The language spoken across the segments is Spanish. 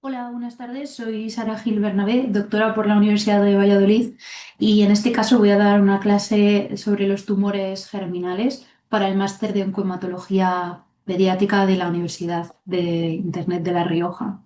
Hola, buenas tardes. Soy Sara Gil Bernabé, doctora por la Universidad de Valladolid, y en este caso voy a dar una clase sobre los tumores germinales para el máster de oncohematología pediátrica de la Universidad de Internet de La Rioja.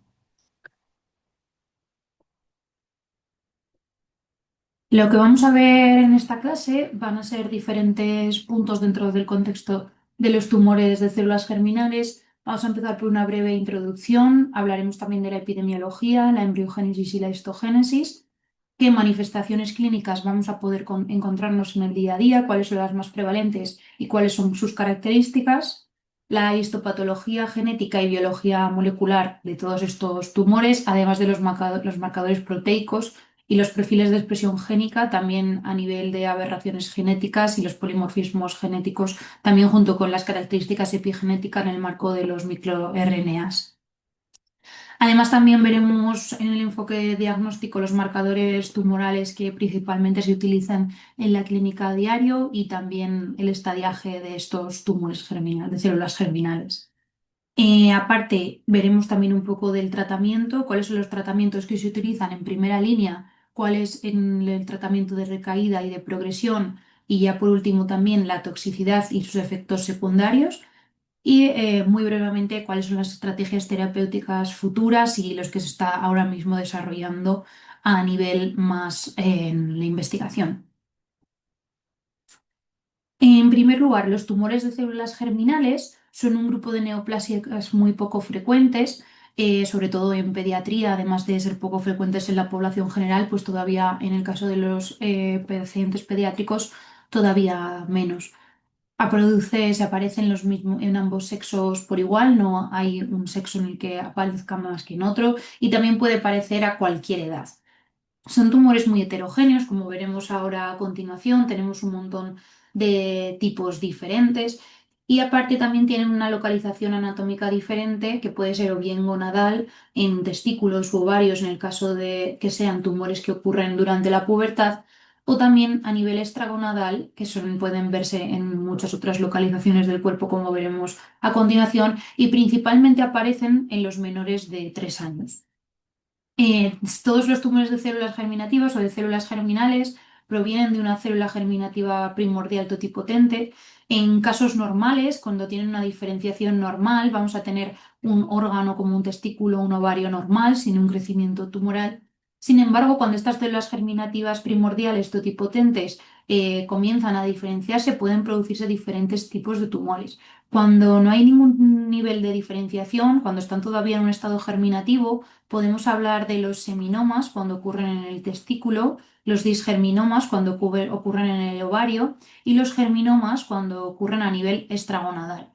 Lo que vamos a ver en esta clase van a ser diferentes puntos dentro del contexto de los tumores de células germinales. Vamos a empezar por una breve introducción. Hablaremos también de la epidemiología, la embriogénesis y la histogénesis. ¿Qué manifestaciones clínicas vamos a poder encontrarnos en el día a día? ¿Cuáles son las más prevalentes y cuáles son sus características? La histopatología genética y biología molecular de todos estos tumores, además de los marcadores proteicos y los perfiles de expresión génica, también a nivel de aberraciones genéticas y los polimorfismos genéticos, también junto con las características epigenéticas en el marco de los microRNAs. Además, también veremos en el enfoque diagnóstico los marcadores tumorales que principalmente se utilizan en la clínica a diario y también el estadiaje de estos tumores germinales, de células germinales. Aparte, veremos también un poco del tratamiento, cuáles son los tratamientos que se utilizan en primera línea, cuál es en el tratamiento de recaída y de progresión, y ya por último también la toxicidad y sus efectos secundarios. Y muy brevemente, cuáles son las estrategias terapéuticas futuras y los que se está ahora mismo desarrollando a nivel más en la investigación. En primer lugar, los tumores de células germinales son un grupo de neoplasias muy poco frecuentes, sobre todo en pediatría, además de ser poco frecuentes en la población general, pues todavía en el caso de los pacientes pediátricos, todavía menos. Se aparecen en ambos sexos por igual, no hay un sexo en el que aparezca más que en otro, y también puede parecer a cualquier edad. Son tumores muy heterogéneos, como veremos ahora a continuación, tenemos un montón de tipos diferentes y aparte también tienen una localización anatómica diferente que puede ser o bien gonadal en testículos u ovarios en el caso de que sean tumores que ocurren durante la pubertad o también a nivel extragonadal que pueden verse en muchas otras localizaciones del cuerpo como veremos a continuación y principalmente aparecen en los menores de 3 años. Todos los tumores de células germinativas o de células germinales provienen de una célula germinativa primordial totipotente. En casos normales, cuando tienen una diferenciación normal, vamos a tener un órgano como un testículo o un ovario normal, sin un crecimiento tumoral. Sin embargo, cuando estas células germinativas primordiales totipotentes comienzan a diferenciarse, pueden producirse diferentes tipos de tumores. Cuando no hay ningún nivel de diferenciación, cuando están todavía en un estado germinativo, podemos hablar de los seminomas cuando ocurren en el testículo, los disgerminomas cuando ocurren en el ovario y los germinomas cuando ocurren a nivel extragonadal.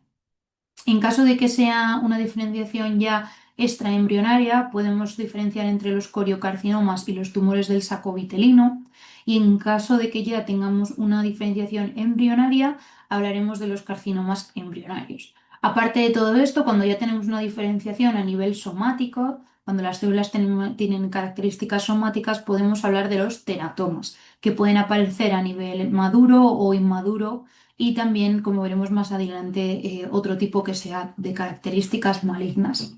En caso de que sea una diferenciación ya extraembrionaria, podemos diferenciar entre los coriocarcinomas y los tumores del saco vitelino. Y en caso de que ya tengamos una diferenciación embrionaria, hablaremos de los carcinomas embrionarios. Aparte de todo esto, cuando ya tenemos una diferenciación a nivel somático, cuando las células tienen características somáticas, podemos hablar de los teratomas, que pueden aparecer a nivel maduro o inmaduro y también, como veremos más adelante, otro tipo que sea de características malignas.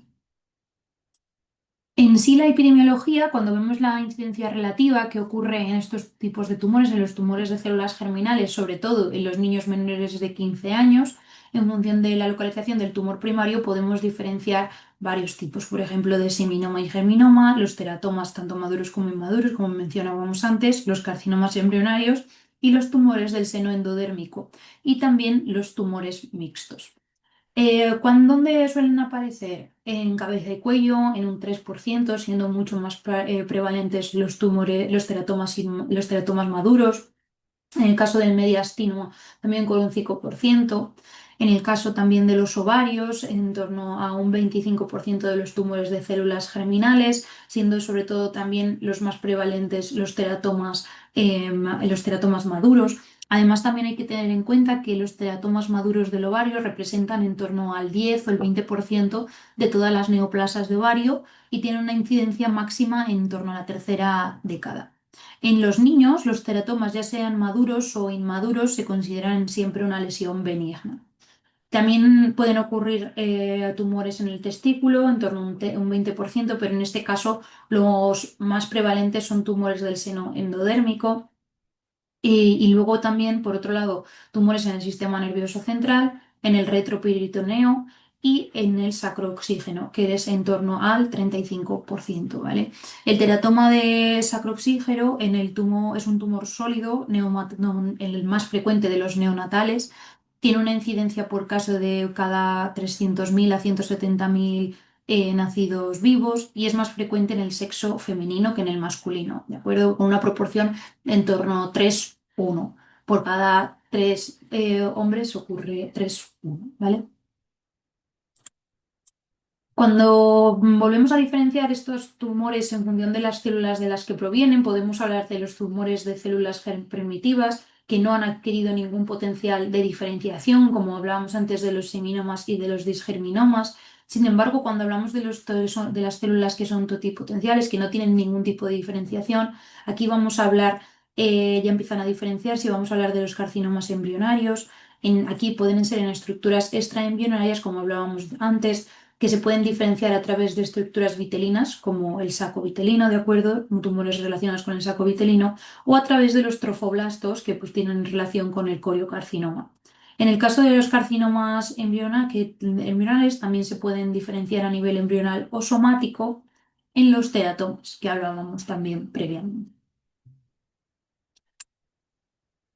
En sí, la epidemiología, cuando vemos la incidencia relativa que ocurre en estos tipos de tumores, en los tumores de células germinales, sobre todo en los niños menores de 15 años, en función de la localización del tumor primario, podemos diferenciar varios tipos, por ejemplo, de seminoma y germinoma, los teratomas tanto maduros como inmaduros, como mencionábamos antes, los carcinomas embrionarios y los tumores del seno endodérmico y también los tumores mixtos. ¿Dónde suelen aparecer? En cabeza y cuello, en un 3%, siendo mucho más prevalentes los tumores, los teratomas maduros. En el caso del mediastino, también con un 5%. En el caso también de los ovarios, en torno a un 25% de los tumores de células germinales, siendo sobre todo también los más prevalentes los teratomas maduros. Además, también hay que tener en cuenta que los teratomas maduros del ovario representan en torno al 10 o el 20% de todas las neoplasias de ovario y tienen una incidencia máxima en torno a la tercera década. En los niños, los teratomas, ya sean maduros o inmaduros, se consideran siempre una lesión benigna. También pueden ocurrir tumores en el testículo, en torno a un 20%, pero en este caso los más prevalentes son tumores del seno endodérmico. Y luego también, por otro lado, tumores en el sistema nervioso central, en el retroperitoneo y en el sacrooxígeno, que es en torno al 35%, ¿vale? El teratoma de sacrooxígeno en el tumor, es un tumor sólido, el más frecuente de los neonatales. Tiene una incidencia por caso de cada 300.000 a 170.000 nacidos vivos y es más frecuente en el sexo femenino que en el masculino, ¿de acuerdo? Con una proporción en torno a 3:1. Por cada tres hombres ocurre 3:1, ¿vale? Cuando volvemos a diferenciar estos tumores en función de las células de las que provienen, podemos hablar de los tumores de células primitivas que no han adquirido ningún potencial de diferenciación, como hablábamos antes de los seminomas y de los disgerminomas. Sin embargo, cuando hablamos de las células que son totipotenciales, que no tienen ningún tipo de diferenciación, aquí vamos a hablar, ya empiezan a diferenciarse y vamos a hablar de los carcinomas embrionarios. Aquí pueden ser en estructuras extraembrionarias, como hablábamos antes, que se pueden diferenciar a través de estructuras vitelinas, como el saco vitelino, ¿de acuerdo? Tumores relacionados con el saco vitelino, o a través de los trofoblastos, que pues tienen relación con el coriocarcinoma. En el caso de los carcinomas embrionales, también se pueden diferenciar a nivel embrional o somático en los teratomas, que hablábamos también previamente.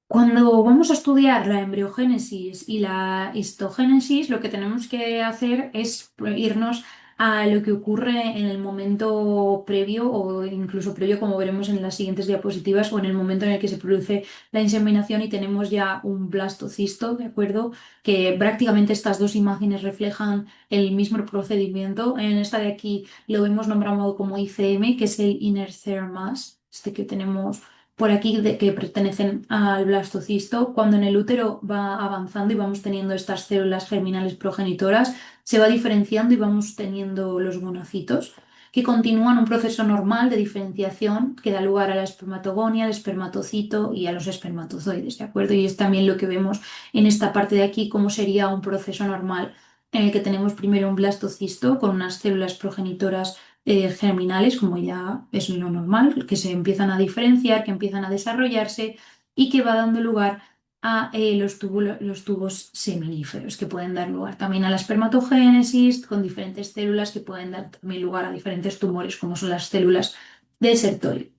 Cuando vamos a estudiar la embriogénesis y la histogénesis, lo que tenemos que hacer es irnos a lo que ocurre en el momento previo o incluso previo, como veremos en las siguientes diapositivas, o en el momento en el que se produce la inseminación y tenemos ya un blastocisto, ¿de acuerdo? Que prácticamente estas dos imágenes reflejan el mismo procedimiento. En esta de aquí lo hemos nombrado como ICM, que es el Inner Cell Mass, este que tenemos por aquí que pertenecen al blastocisto, cuando en el útero va avanzando y vamos teniendo estas células germinales progenitoras, se va diferenciando y vamos teniendo los gonocitos, que continúan un proceso normal de diferenciación que da lugar a la espermatogonia, al espermatocito y a los espermatozoides, ¿de acuerdo? Y es también lo que vemos en esta parte de aquí, cómo sería un proceso normal en el que tenemos primero un blastocisto con unas células progenitoras germinales, como ya es lo normal, que se empiezan a diferenciar, que empiezan a desarrollarse y que va dando lugar a los tubos seminíferos, que pueden dar lugar también a la espermatogénesis, con diferentes células que pueden dar también lugar a diferentes tumores, como son las células del Sertoli.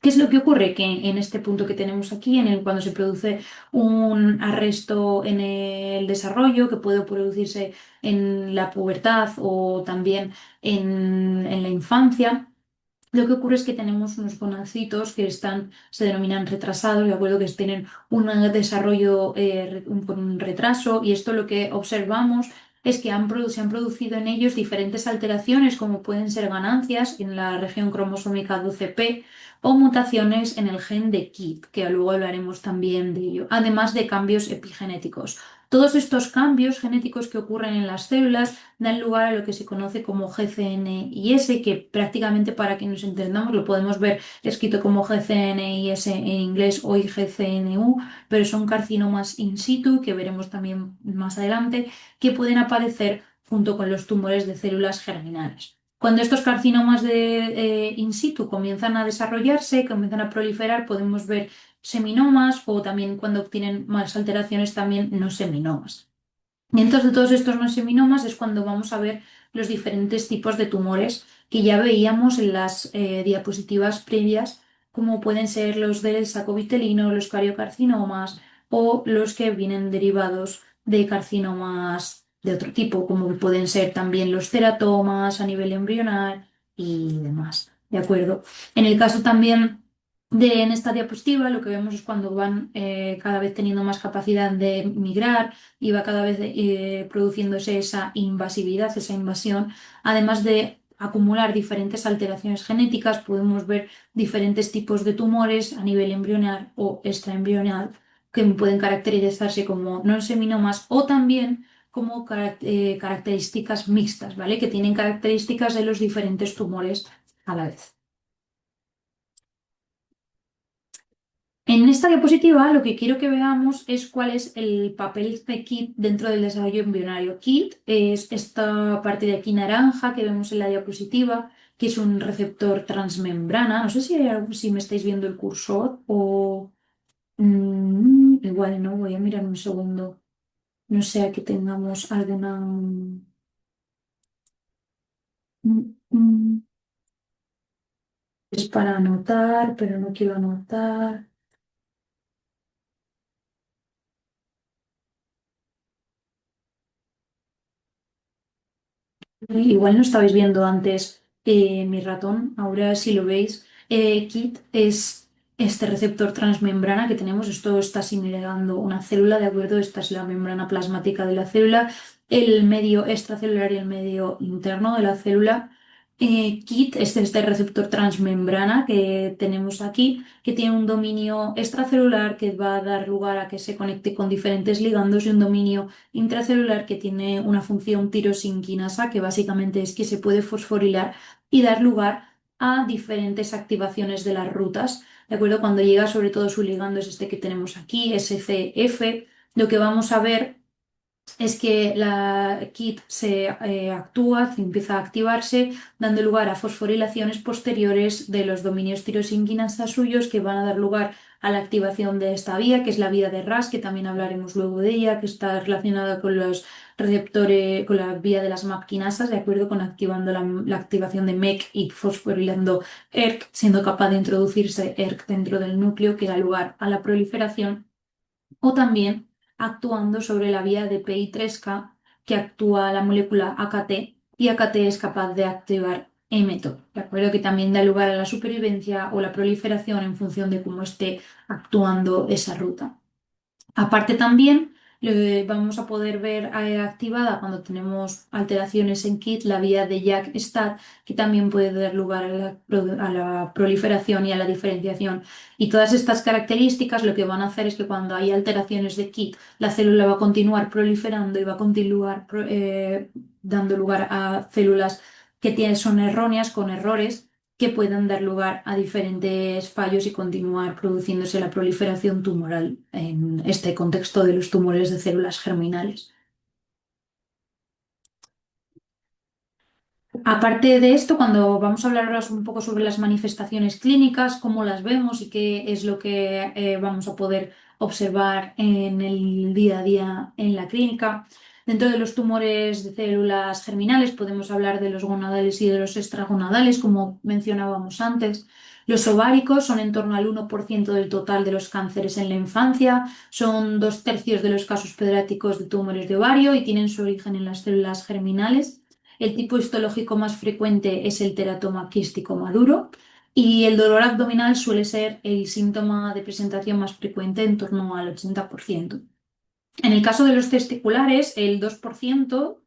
¿Qué es lo que ocurre? Que en este punto que tenemos aquí, cuando se produce un arresto en el desarrollo, que puede producirse en la pubertad o también en la infancia, lo que ocurre es que tenemos unos gonocitos que se denominan retrasados, de acuerdo, que tienen un desarrollo con un retraso, y esto lo que observamos es que se han producido en ellos diferentes alteraciones, como pueden ser ganancias en la región cromosómica 12p o mutaciones en el gen de KIT, que luego hablaremos también de ello, además de cambios epigenéticos. Todos estos cambios genéticos que ocurren en las células dan lugar a lo que se conoce como GCNIS, que prácticamente, para que nos entendamos, lo podemos ver escrito como GCNIS en inglés o IGCNU, pero son carcinomas in situ, que veremos también más adelante, que pueden aparecer junto con los tumores de células germinales. Cuando estos carcinomas in situ comienzan a desarrollarse, comienzan a proliferar, podemos ver seminomas, o también cuando obtienen más alteraciones, también no seminomas. Dentro de todos estos no seminomas es cuando vamos a ver los diferentes tipos de tumores que ya veíamos en las diapositivas previas, como pueden ser los del saco vitelino, los cariocarcinomas o los que vienen derivados de carcinomas de otro tipo, como pueden ser también los teratomas a nivel embrional y demás. ¿De acuerdo? En el caso también en esta diapositiva, lo que vemos es cuando van cada vez teniendo más capacidad de migrar y va cada vez produciéndose esa invasividad, esa invasión, además de acumular diferentes alteraciones genéticas, podemos ver diferentes tipos de tumores a nivel embrional o extraembrional que pueden caracterizarse como no seminomas o también como características mixtas, ¿vale? Que tienen características de los diferentes tumores a la vez. En esta diapositiva lo que quiero que veamos es cuál es el papel de KIT dentro del desarrollo embrionario. KIT es esta parte de aquí naranja que vemos en la diapositiva, que es un receptor transmembrana. No sé si me estáis viendo el cursor o igual no, voy a mirar un segundo. No sea que tengamos alguna... mm, es para anotar, pero no quiero anotar. Igual no estabais viendo antes mi ratón, ahora si lo veis. KIT es este receptor transmembrana que tenemos. Esto está simulando una célula, ¿de acuerdo? Esta es la membrana plasmática de la célula, el medio extracelular y el medio interno de la célula. KIT es este receptor transmembrana que tenemos aquí, que tiene un dominio extracelular que va a dar lugar a que se conecte con diferentes ligandos y un dominio intracelular que tiene una función tirosinquinasa que básicamente es que se puede fosforilar y dar lugar a diferentes activaciones de las rutas. ¿De acuerdo? Cuando llega sobre todo su ligando es este que tenemos aquí, SCF, lo que vamos a ver es que la KIT se empieza a activarse, dando lugar a fosforilaciones posteriores de los dominios tirosinquinasa suyos que van a dar lugar a la activación de esta vía, que es la vía de RAS, que también hablaremos luego de ella, que está relacionada con los receptores, con la vía de las MAP quinasas, de acuerdo con activando la activación de MEK y fosforilando ERK, siendo capaz de introducirse ERK dentro del núcleo, que da lugar a la proliferación o también actuando sobre la vía de PI3K que actúa la molécula AKT y AKT es capaz de activar mTOR, ¿de acuerdo? Que también da lugar a la supervivencia o la proliferación en función de cómo esté actuando esa ruta. Aparte también vamos a poder ver activada cuando tenemos alteraciones en KIT la vía de JAK-STAT que también puede dar lugar a la proliferación y a la diferenciación. Y todas estas características lo que van a hacer es que cuando hay alteraciones de KIT la célula va a continuar proliferando y va a continuar dando lugar a células que son erróneas con errores que puedan dar lugar a diferentes fallos y continuar produciéndose la proliferación tumoral en este contexto de los tumores de células germinales. Aparte de esto, cuando vamos a hablar ahora un poco sobre las manifestaciones clínicas, cómo las vemos y qué es lo que vamos a poder observar en el día a día en la clínica. Dentro de los tumores de células germinales podemos hablar de los gonadales y de los extragonadales, como mencionábamos antes. Los ováricos son en torno al 1% del total de los cánceres en la infancia, son 2/3 de los casos pediátricos de tumores de ovario y tienen su origen en las células germinales. El tipo histológico más frecuente es el teratoma quístico maduro y el dolor abdominal suele ser el síntoma de presentación más frecuente en torno al 80%. En el caso de los testiculares, el 2%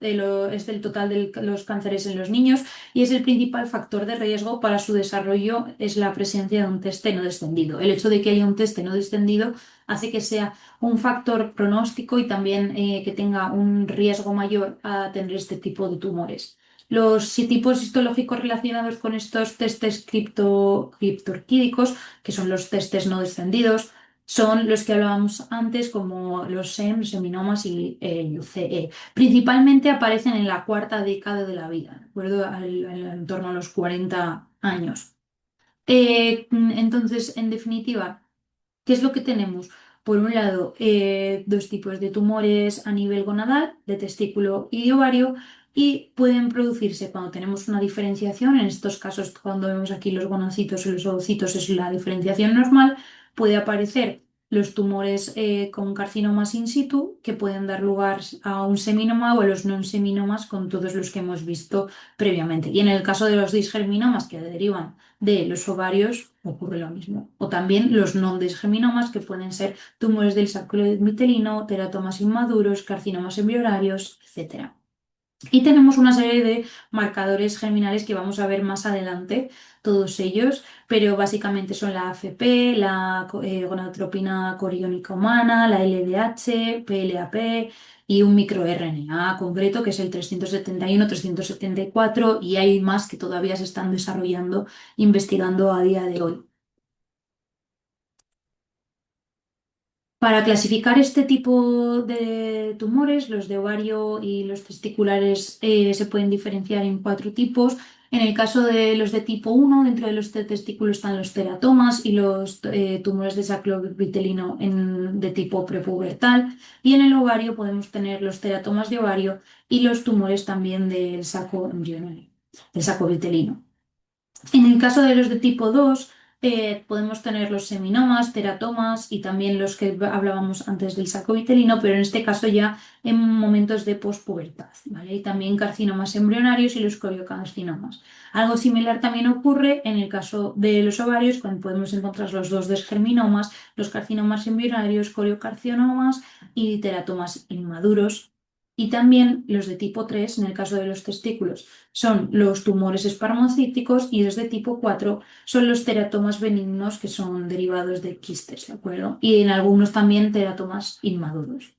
es del total de los cánceres en los niños y es el principal factor de riesgo para su desarrollo es la presencia de un teste no descendido. El hecho de que haya un teste no descendido hace que sea un factor pronóstico y también que tenga un riesgo mayor a tener este tipo de tumores. Los tipos histológicos relacionados con estos testes criptorquídicos, que son los testes no descendidos, son los que hablábamos antes, como los SEM, seminomas y el UCE. Principalmente aparecen en la cuarta década de la vida, ¿de acuerdo? En torno a los 40 años. Entonces, en definitiva, ¿qué es lo que tenemos? Por un lado, dos tipos de tumores a nivel gonadal, de testículo y de ovario, y pueden producirse cuando tenemos una diferenciación, en estos casos, cuando vemos aquí los gonocitos y los ovocitos es la diferenciación normal, puede aparecer los tumores con carcinomas in situ, que pueden dar lugar a un seminoma o a los non-seminomas con todos los que hemos visto previamente. Y en el caso de los disgerminomas que derivan de los ovarios ocurre lo mismo. O también los non-desgerminomas, que pueden ser tumores del saco mitelino, teratomas inmaduros, carcinomas embrionarios, etc. Y tenemos una serie de marcadores germinales que vamos a ver más adelante, todos ellos, pero básicamente son la AFP, la gonadotropina coriónica humana, la LDH, PLAP y un microRNA concreto que es el 371, 374 y hay más que todavía se están desarrollando, investigando a día de hoy. Para clasificar este tipo de tumores, los de ovario y los testiculares se pueden diferenciar en cuatro tipos. En el caso de los de tipo 1, dentro de los testículos están los teratomas y los tumores de saco vitelino de tipo prepubertal. Y en el ovario podemos tener los teratomas de ovario y los tumores también del saco embrionario, del saco vitelino. En el caso de los de tipo 2, podemos tener los seminomas, teratomas y también los que hablábamos antes del saco vitelino, pero en este caso ya en momentos de pospubertad, ¿vale? Y también carcinomas embrionarios y los coriocarcinomas. Algo similar también ocurre en el caso de los ovarios, cuando podemos encontrar los dos desgerminomas, los carcinomas embrionarios, coriocarcinomas y teratomas inmaduros. Y también los de tipo 3, en el caso de los testículos son los tumores espermocíticos y los de tipo 4 son los teratomas benignos que son derivados de quistes, ¿de acuerdo? Y en algunos también teratomas inmaduros.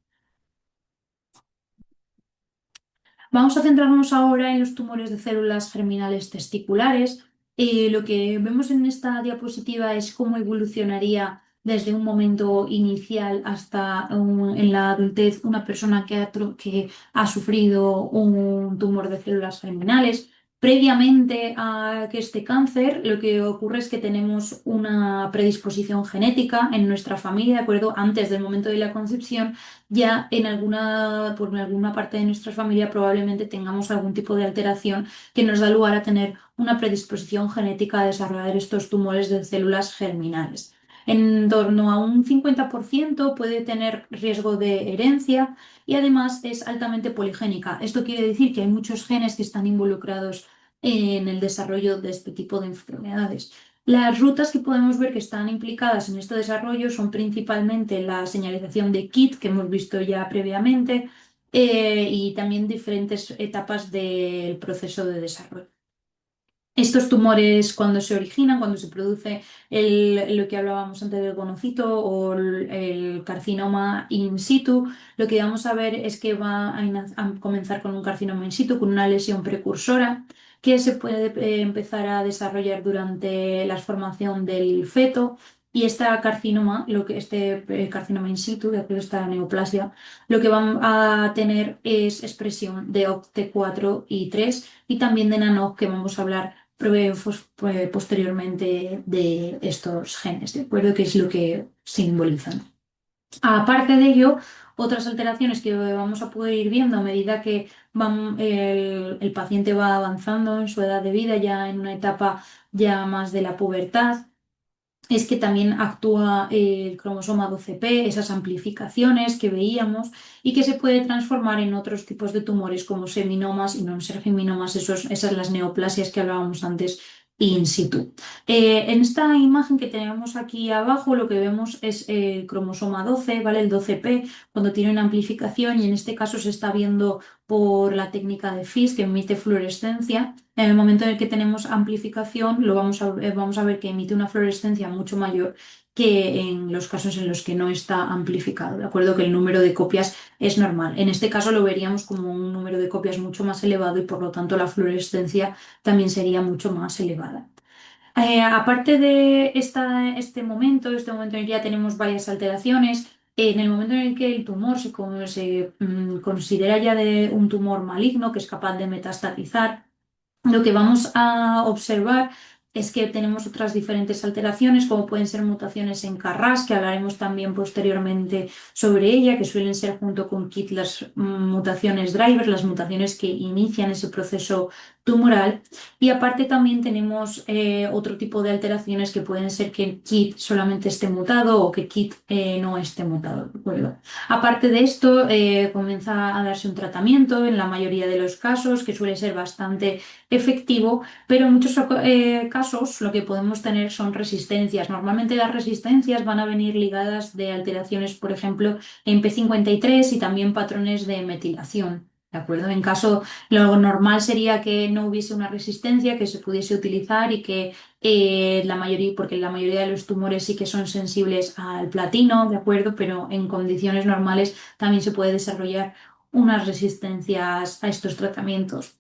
Vamos a centrarnos ahora en los tumores de células germinales testiculares. Lo que vemos en esta diapositiva es cómo evolucionaría desde un momento inicial hasta en la adultez una persona que ha sufrido un tumor de células germinales. Previamente a que este cáncer, lo que ocurre es que tenemos una predisposición genética en nuestra familia, ¿de acuerdo? Antes del momento de la concepción ya por alguna parte de nuestra familia probablemente tengamos algún tipo de alteración que nos da lugar a tener una predisposición genética a desarrollar estos tumores de células germinales. En torno a un 50% puede tener riesgo de herencia y además es altamente poligénica. Esto quiere decir que hay muchos genes que están involucrados en el desarrollo de este tipo de enfermedades. Las rutas que podemos ver que están implicadas en este desarrollo son principalmente la señalización de KIT, que hemos visto ya previamente, y también diferentes etapas del proceso de desarrollo. Estos tumores, cuando se originan, cuando se produce lo que hablábamos antes del gonocito o el carcinoma in situ, lo que vamos a ver es que va a comenzar con un carcinoma in situ, con una lesión precursora que se puede empezar a desarrollar durante la formación del feto. Y esta carcinoma, carcinoma in situ, de acuerdo, esta neoplasia, lo que van a tener es expresión de OCT4 y 3 y también de NANOG, que vamos a hablar posteriormente de estos genes, ¿de acuerdo? ¿Qué es lo que simbolizan? Aparte de ello, otras alteraciones que vamos a poder ir viendo a medida que el paciente va avanzando en su edad de vida, ya en una etapa ya más de la pubertad, es que también actúa el cromosoma 12p, esas amplificaciones que veíamos, y que se puede transformar en otros tipos de tumores como seminomas y non-seminomas, esas las neoplasias que hablábamos antes in situ. En esta imagen que tenemos aquí abajo lo que vemos es el cromosoma 12, ¿vale? El 12p, cuando tiene una amplificación y en este caso se está viendo por la técnica de FIS que emite fluorescencia. En el momento en el que tenemos amplificación, vamos a ver que emite una fluorescencia mucho mayor que en los casos en los que no está amplificado, ¿de acuerdo? Que el número de copias es normal. En este caso lo veríamos como un número de copias mucho más elevado y por lo tanto la fluorescencia también sería mucho más elevada. Aparte de este momento en el que ya tenemos varias alteraciones, en el momento en el que el tumor se considera ya de un tumor maligno que es capaz de metastatizar, lo que vamos a observar es que tenemos otras diferentes alteraciones, como pueden ser mutaciones en Carras, que hablaremos también posteriormente sobre ella, que suelen ser junto con KIT las mutaciones driver, las mutaciones que inician ese proceso tumoral. Y aparte también tenemos otro tipo de alteraciones que pueden ser que KIT solamente esté mutado o que KIT no esté mutado, ¿de acuerdo? Aparte de esto, comienza a darse un tratamiento en la mayoría de los casos, que suele ser bastante efectivo, pero en muchos casos lo que podemos tener son resistencias. Normalmente las resistencias van a venir ligadas de alteraciones, por ejemplo, en P53 y también patrones de metilación. ¿De acuerdo? En caso, lo normal sería que no hubiese una resistencia, que se pudiese utilizar y que porque la mayoría de los tumores sí que son sensibles al platino, ¿de acuerdo? Pero en condiciones normales también se puede desarrollar unas resistencias a estos tratamientos.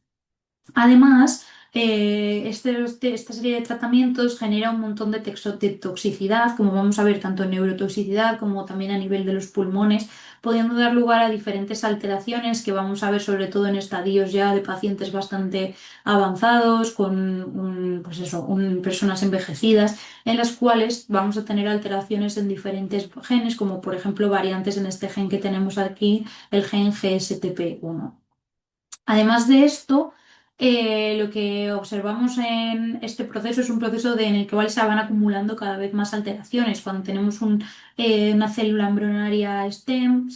Además, Esta serie de tratamientos genera un montón de toxicidad, como vamos a ver, tanto en neurotoxicidad como también a nivel de los pulmones, pudiendo dar lugar a diferentes alteraciones que vamos a ver sobre todo en estadios ya de pacientes bastante avanzados, con pues eso, personas envejecidas, en las cuales vamos a tener alteraciones en diferentes genes, como por ejemplo variantes en este gen que tenemos aquí, el gen GSTP1. Además de esto, lo que observamos en este proceso es un proceso en el que se van acumulando cada vez más alteraciones. Cuando tenemos una célula embrionaria STEM,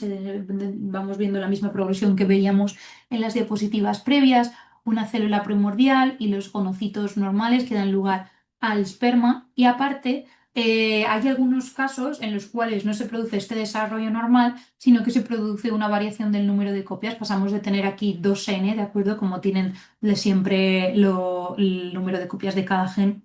vamos viendo la misma progresión que veíamos en las diapositivas previas, una célula primordial y los gonocitos normales que dan lugar al esperma. Y aparte, hay algunos casos en los cuales no se produce este desarrollo normal, sino que se produce una variación del número de copias. Pasamos de tener aquí 2n, ¿de acuerdo? Como tienen de siempre el número de copias de cada gen,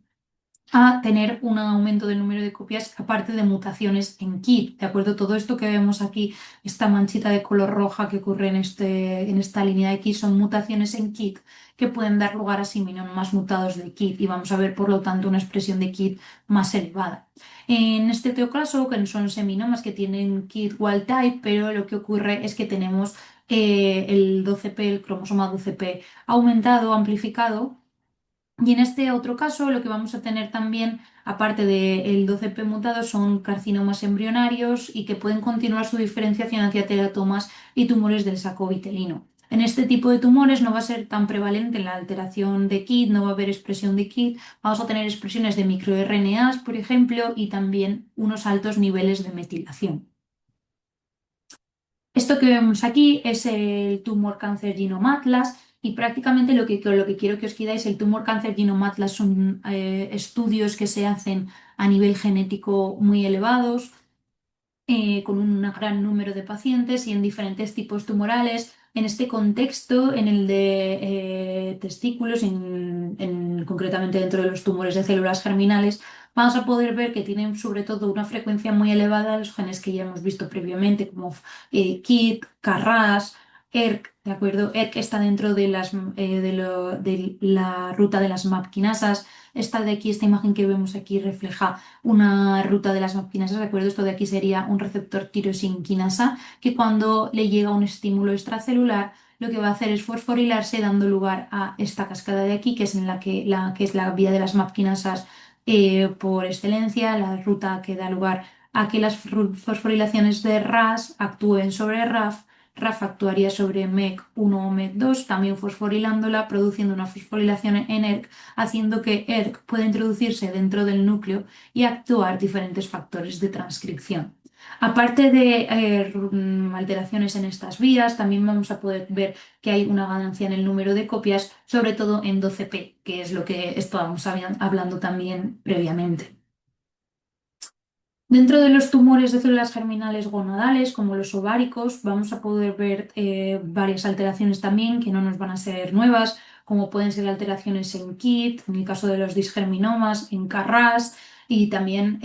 a tener un aumento del número de copias aparte de mutaciones en KIT, ¿de acuerdo? Todo esto que vemos aquí, esta manchita de color roja que ocurre en esta línea de X, son mutaciones en KIT que pueden dar lugar a seminomas mutados de KIT y vamos a ver, por lo tanto, una expresión de KIT más elevada. En este otro caso, que son seminomas que tienen KIT wild type, pero lo que ocurre es que tenemos el 12p, el cromosoma 12p aumentado, amplificado, y en este otro caso, lo que vamos a tener también, aparte del 12p mutado, son carcinomas embrionarios y que pueden continuar su diferenciación hacia teratomas y tumores del saco vitelino. En este tipo de tumores no va a ser tan prevalente la alteración de KIT, no va a haber expresión de KIT, vamos a tener expresiones de microRNAs, por ejemplo, y también unos altos niveles de metilación. Esto que vemos aquí es el Tumor Cancer Genome Atlas y prácticamente lo que quiero que os quedáis, el Tumor Cancer Genome Atlas son estudios que se hacen a nivel genético muy elevados, con un gran número de pacientes y en diferentes tipos tumorales. En este contexto, en el de testículos, concretamente dentro de los tumores de células germinales, vamos a poder ver que tienen sobre todo una frecuencia muy elevada los genes que ya hemos visto previamente, como KIT, KRAS, ERK, ¿de acuerdo? ERK está dentro de la ruta de las MAP quinasas. Esta de aquí, esta imagen que vemos aquí refleja una ruta de las MAP-quinasas, ¿de acuerdo? Esto de aquí sería un receptor tirosin quinasa que cuando le llega un estímulo extracelular lo que va a hacer es fosforilarse dando lugar a esta cascada de aquí, que es, que es la vía de las MAP-quinasas por excelencia, la ruta que da lugar a que las fosforilaciones de RAS actúen sobre RAF. RAF actuaría sobre MEC1 o MEC2, también fosforilándola, produciendo una fosforilación en ERK, haciendo que ERK pueda introducirse dentro del núcleo y actuar diferentes factores de transcripción. Aparte de alteraciones en estas vías, también vamos a poder ver que hay una ganancia en el número de copias, sobre todo en 12p, que es lo que estábamos hablando también previamente. Dentro de los tumores de células germinales gonadales, como los ováricos, vamos a poder ver varias alteraciones también que no nos van a ser nuevas, como pueden ser alteraciones en KIT, en el caso de los disgerminomas, en KRAS, y también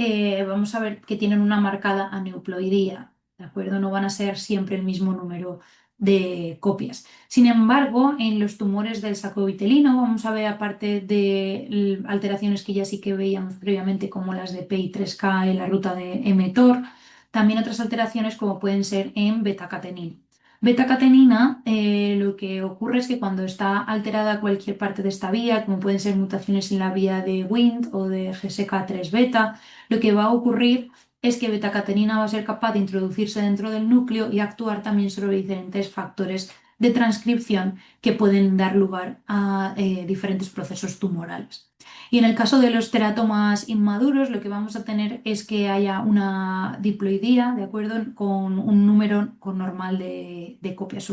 vamos a ver que tienen una marcada aneuploidía, ¿de acuerdo? No van a ser siempre el mismo número de copias. Sin embargo, en los tumores del saco vitelino vamos a ver, aparte de alteraciones que ya sí que veíamos previamente, como las de PI3K en la ruta de mTOR, también otras alteraciones como pueden ser en beta-catenina. Beta-catenina, lo que ocurre es que cuando está alterada cualquier parte de esta vía, como pueden ser mutaciones en la vía de Wnt o de GSK3-beta, lo que va a ocurrir es que beta-catenina va a ser capaz de introducirse dentro del núcleo y actuar también sobre diferentes factores de transcripción que pueden dar lugar a diferentes procesos tumorales. Y en el caso de los teratomas inmaduros, lo que vamos a tener es que haya una diploidía, ¿de acuerdo? Con un número normal de copias,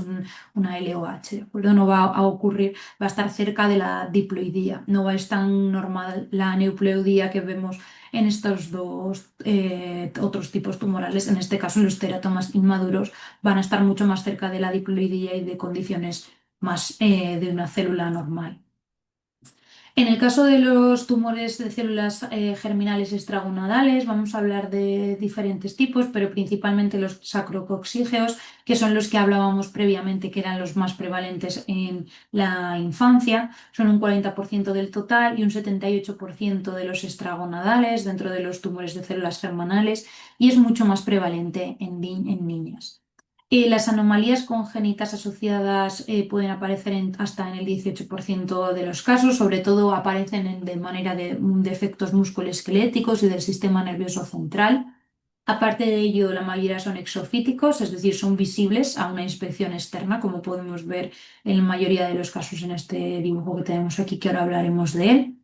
una LOH, ¿de acuerdo? No va a ocurrir, va a estar cerca de la diploidía, no va a estar tan normal la neuploidía que vemos en estos dos otros tipos tumorales. En este caso, los teratomas inmaduros van a estar mucho más cerca de la diploidía y de condiciones más de una célula normal. En el caso de los tumores de células germinales extragonadales, vamos a hablar de diferentes tipos, pero principalmente los sacrococcígeos, que son los que hablábamos previamente, que eran los más prevalentes en la infancia. Son un 40% del total y un 78% de los extragonadales dentro de los tumores de células germinales, y es mucho más prevalente en niñas. Las anomalías congénitas asociadas pueden aparecer hasta en el 18% de los casos, sobre todo aparecen de manera de defectos musculoesqueléticos y del sistema nervioso central. Aparte de ello, la mayoría son exofíticos, es decir, son visibles a una inspección externa, como podemos ver en la mayoría de los casos en este dibujo que tenemos aquí, que ahora hablaremos de él.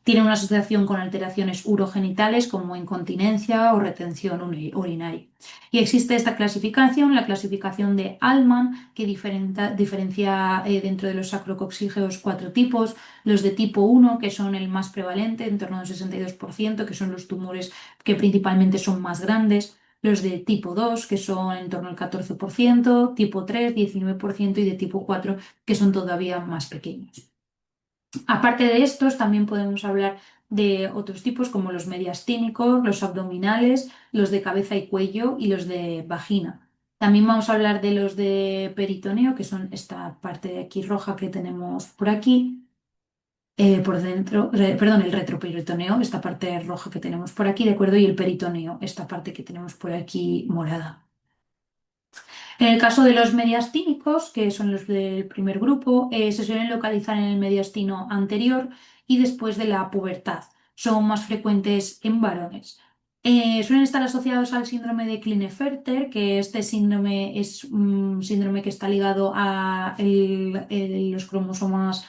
Tiene una asociación con alteraciones urogenitales como incontinencia o retención urinaria. Y existe esta clasificación, la clasificación de Allman, que diferencia dentro de los sacrococcígeos cuatro tipos: los de tipo 1, que son el más prevalente, en torno al 62%, que son los tumores que principalmente son más grandes; los de tipo 2, que son en torno al 14%; tipo 3, 19%; y de tipo 4, que son todavía más pequeños. Aparte de estos, también podemos hablar de otros tipos como los mediastínicos, los abdominales, los de cabeza y cuello y los de vagina. También vamos a hablar de los de peritoneo, que son esta parte de aquí roja que tenemos por aquí, por dentro, perdón, el retroperitoneo, esta parte roja que tenemos por aquí, ¿de acuerdo? Y el peritoneo, esta parte que tenemos por aquí morada. En el caso de los mediastínicos, que son los del primer grupo, se suelen localizar en el mediastino anterior y después de la pubertad. Son más frecuentes en varones. Suelen estar asociados al síndrome de Klinefelter, que este síndrome es un síndrome que está ligado a los cromosomas,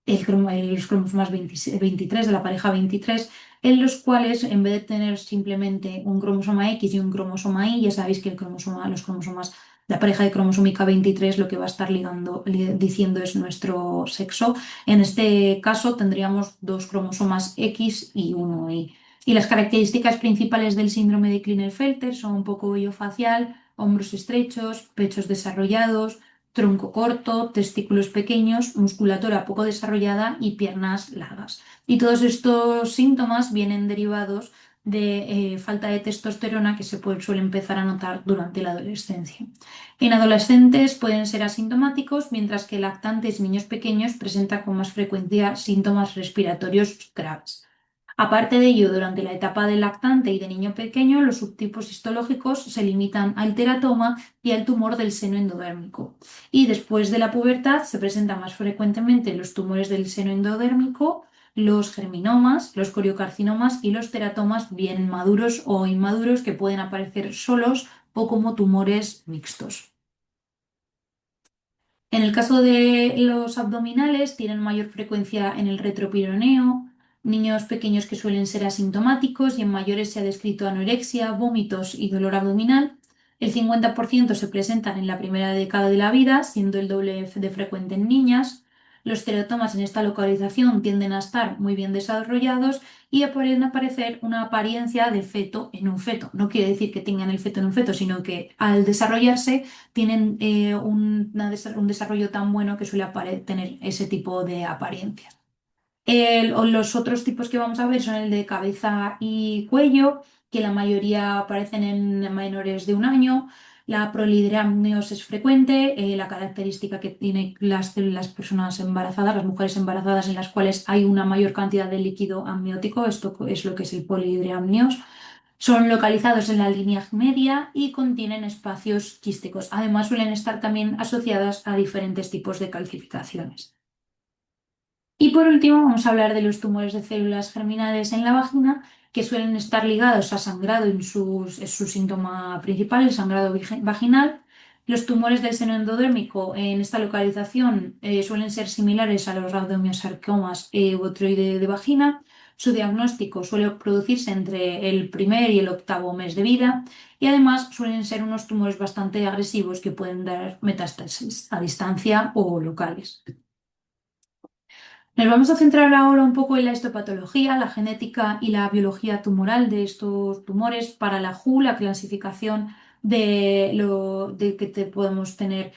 los cromosomas 23 de la pareja 23, en los cuales, en vez de tener simplemente un cromosoma X y un cromosoma Y, ya sabéis que los cromosomas, la pareja de cromosómica 23, lo que va a estar diciendo es nuestro sexo. En este caso tendríamos dos cromosomas X y uno Y. Y las características principales del síndrome de Klinefelter son un poco vello facial, hombros estrechos, pechos desarrollados, tronco corto, testículos pequeños, musculatura poco desarrollada y piernas largas. Y todos estos síntomas vienen derivados de falta de testosterona que suele empezar a notar durante la adolescencia. En adolescentes pueden ser asintomáticos, mientras que lactantes y niños pequeños presentan con más frecuencia síntomas respiratorios graves. Aparte de ello, durante la etapa del lactante y de niño pequeño, los subtipos histológicos se limitan al teratoma y al tumor del seno endodérmico. Y después de la pubertad se presentan más frecuentemente los tumores del seno endodérmico, los germinomas, los coriocarcinomas y los teratomas bien maduros o inmaduros, que pueden aparecer solos o como tumores mixtos. En el caso de los abdominales, tienen mayor frecuencia en el retropironeo, niños pequeños que suelen ser asintomáticos, y en mayores se ha descrito anorexia, vómitos y dolor abdominal. El 50% se presentan en la primera década de la vida, siendo el doble de frecuente en niñas. Los teratomas en esta localización tienden a estar muy bien desarrollados y pueden aparecer una apariencia de feto en un feto. No quiere decir que tengan el feto en un feto, sino que al desarrollarse tienen un desarrollo tan bueno que suele tener ese tipo de apariencias. O los otros tipos que vamos a ver son el de cabeza y cuello, que la mayoría aparecen en menores de un año. La prolidramnios es frecuente, la característica que tienen las personas embarazadas, las mujeres embarazadas, en las cuales hay una mayor cantidad de líquido amniótico. Esto es lo que es el polidramnios. Son localizados en la línea media y contienen espacios quísticos. Además, suelen estar también asociadas a diferentes tipos de calcificaciones. Y por último, vamos a hablar de los tumores de células germinales en la vagina, que suelen estar ligados a sangrado es su síntoma principal, el sangrado vaginal. Los tumores del seno endodérmico en esta localización suelen ser similares a los rhabdomyosarcomas botroide de vagina. Su diagnóstico suele producirse entre el primer y el octavo mes de vida, y además suelen ser unos tumores bastante agresivos que pueden dar metástasis a distancia o locales. Nos vamos a centrar ahora un poco en la histopatología, la genética y la biología tumoral de estos tumores. Para la WHO, la clasificación de lo de que podemos tener